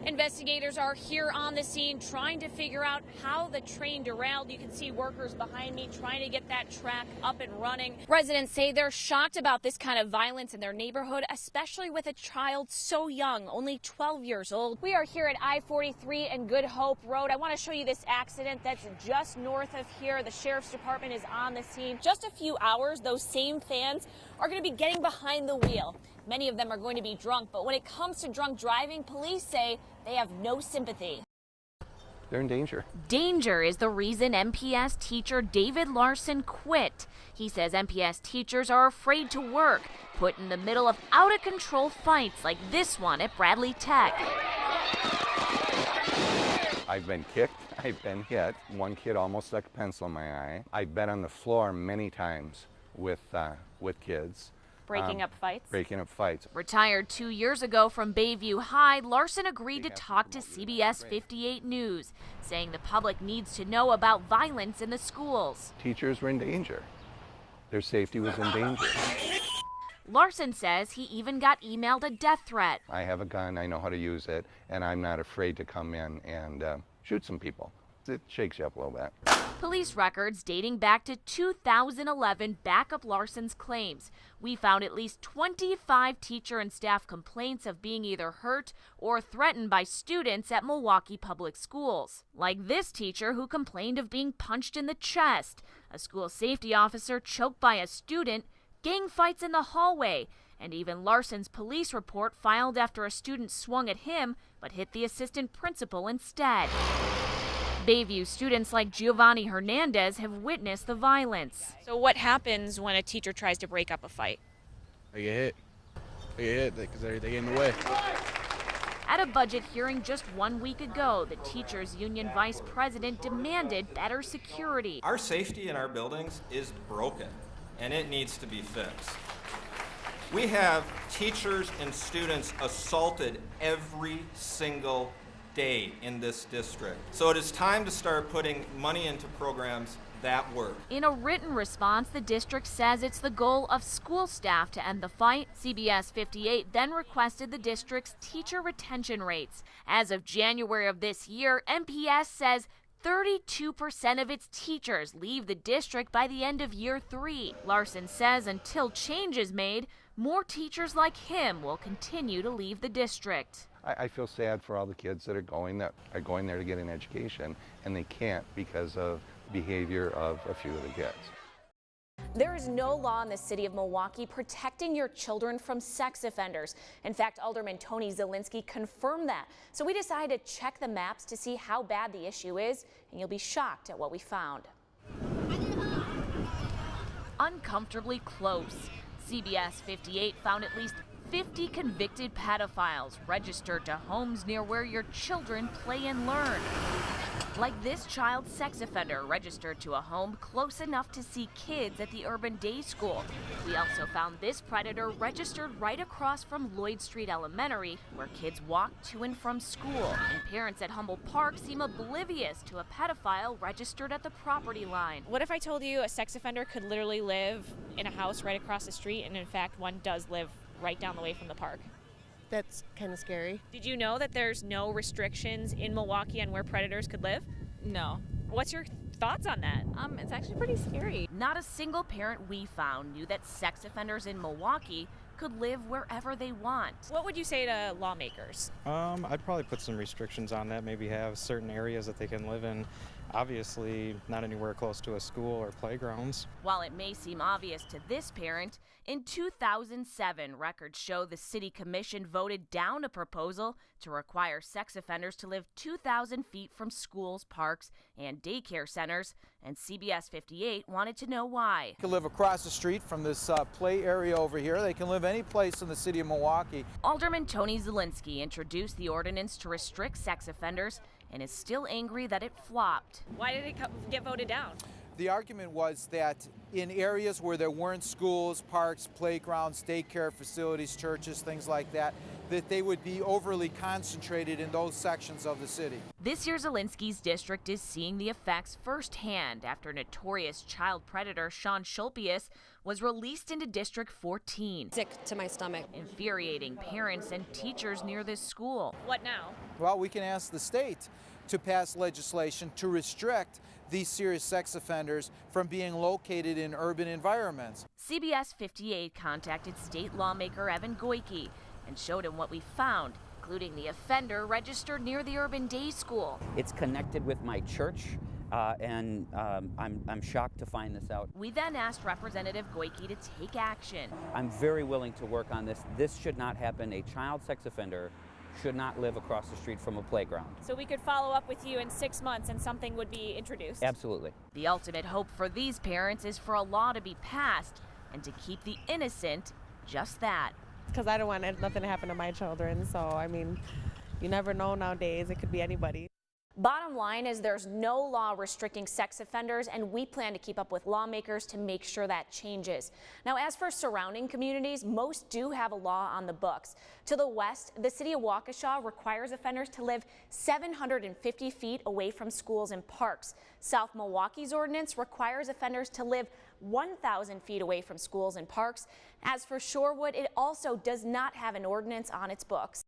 Investigators are here on the scene trying to figure out how the train derailed. You can see workers behind me trying to get that track up and running. Residents say they're shocked about this kind of violence in their neighborhood, especially with a child so young, only 12 years old. We are here at I-43 and Good Hope Road. I want to show you this accident that's just north of here. The sheriff's department is on the scene. Just a few hours, those same fans are going to be getting behind the wheel. Many of them are going to be drunk, but when it comes to drunk driving, police say they have no sympathy. They're in danger. Danger is the reason MPS teacher David Larson quit. He says MPS teachers are afraid to work, put in the middle of out-of-control fights like this one at Bradley Tech. I've been kicked, I've been hit. One kid almost stuck a pencil in my eye. I've been on the floor many times with kids. Breaking up fights? Breaking up fights. Retired 2 years ago from Bayview High, Larson agreed to talk to CBS 58 News, saying the public needs to know about violence in the schools. Teachers were in danger. Their safety was in danger. Larson says he even got emailed a death threat. I have a gun, I know how to use it, and I'm not afraid to come in and shoot some people. It shakes you up a little bit. Police records dating back to 2011 back up Larson's claims. We found at least 25 teacher and staff complaints of being either hurt or threatened by students at Milwaukee public schools. Like this teacher who complained of being punched in the chest, a school safety officer choked by a student, gang fights in the hallway, and even Larson's police report filed after a student swung at him but hit the assistant principal instead. Bayview students like Giovanni Hernandez have witnessed the violence. So what happens when a teacher tries to break up a fight? They get hit. They get hit because they get in the way. At a budget hearing just 1 week ago, the teachers union vice president demanded better security. Our safety in our buildings is broken, and it needs to be fixed. We have teachers and students assaulted every single day in this district. So it is time to start putting money into programs that work. In a written response, the district says it's the goal of school staff to end the fight. CBS 58 then requested the district's teacher retention rates. As of January of this year, MPS says 32% of its teachers leave the district by the end of year 3. Larson says until change is made, more teachers like him will continue to leave the district. I feel sad for all the kids that are going there to get an education, and they can't because of behavior of a few of the kids. There is no law in the city of Milwaukee protecting your children from sex offenders. In fact, Alderman Tony Zielinski confirmed that. So we decided to check the maps to see how bad the issue is, and you'll be shocked at what we found. Uncomfortably close. CBS 58 found at least 50 convicted pedophiles registered to homes near where your children play and learn. Like this child sex offender registered to a home close enough to see kids at the Urban Day School. We also found this predator registered right across from Lloyd Street Elementary, where kids walk to and from school. And parents at Humboldt Park seem oblivious to a pedophile registered at the property line. What if I told you a sex offender could literally live in a house right across the street, and in fact one does live right down the way from the park? That's kind of scary. Did you know that there's no restrictions in Milwaukee on where predators could live? No. What's your thoughts on that? It's actually pretty scary. Not a single parent we found knew that sex offenders in Milwaukee could live wherever they want. What would you say to lawmakers? I'd probably put some restrictions on that, maybe have certain areas that they can live in. Obviously, not anywhere close to a school or playgrounds. While it may seem obvious to this parent, in 2007, records show the city commission voted down a proposal to require sex offenders to live 2,000 feet from schools, parks, and daycare centers, and CBS 58 wanted to know why. They can live across the street from this play area over here. They can live any place in the city of Milwaukee. Alderman Tony Zielinski introduced the ordinance to restrict sex offenders and is still angry that it flopped. Why did it get voted down? The argument was that in areas where there weren't schools, parks, playgrounds, daycare facilities, churches, things like that, that they would be overly concentrated in those sections of the city. This year, Zielinski's district is seeing the effects firsthand after notorious child predator Sean Schulpius was released into District 14. Sick to my stomach. Infuriating parents and teachers near this school. What now? Well, we can ask the state to pass legislation to restrict these serious sex offenders from being located in urban environments. CBS 58 contacted state lawmaker Evan Goyke and showed him what we found, including the offender registered near the Urban Day School. It's connected with my church, and I'm shocked to find this out. We then asked Representative Goyke to take action. I'm very willing to work on this. This should not happen. A child sex offender should not live across the street from a playground. So we could follow up with you in 6 months and something would be introduced? Absolutely. The ultimate hope for these parents is for a law to be passed and to keep the innocent just that. Because I don't want nothing to happen to my children. So, I mean, you never know nowadays. It could be anybody. Bottom line is there's no law restricting sex offenders, and we plan to keep up with lawmakers to make sure that changes. Now, as for surrounding communities, most do have a law on the books. To the west, the city of Waukesha requires offenders to live 750 feet away from schools and parks. South Milwaukee's ordinance requires offenders to live 1,000 feet away from schools and parks. As for Shorewood, it also does not have an ordinance on its books.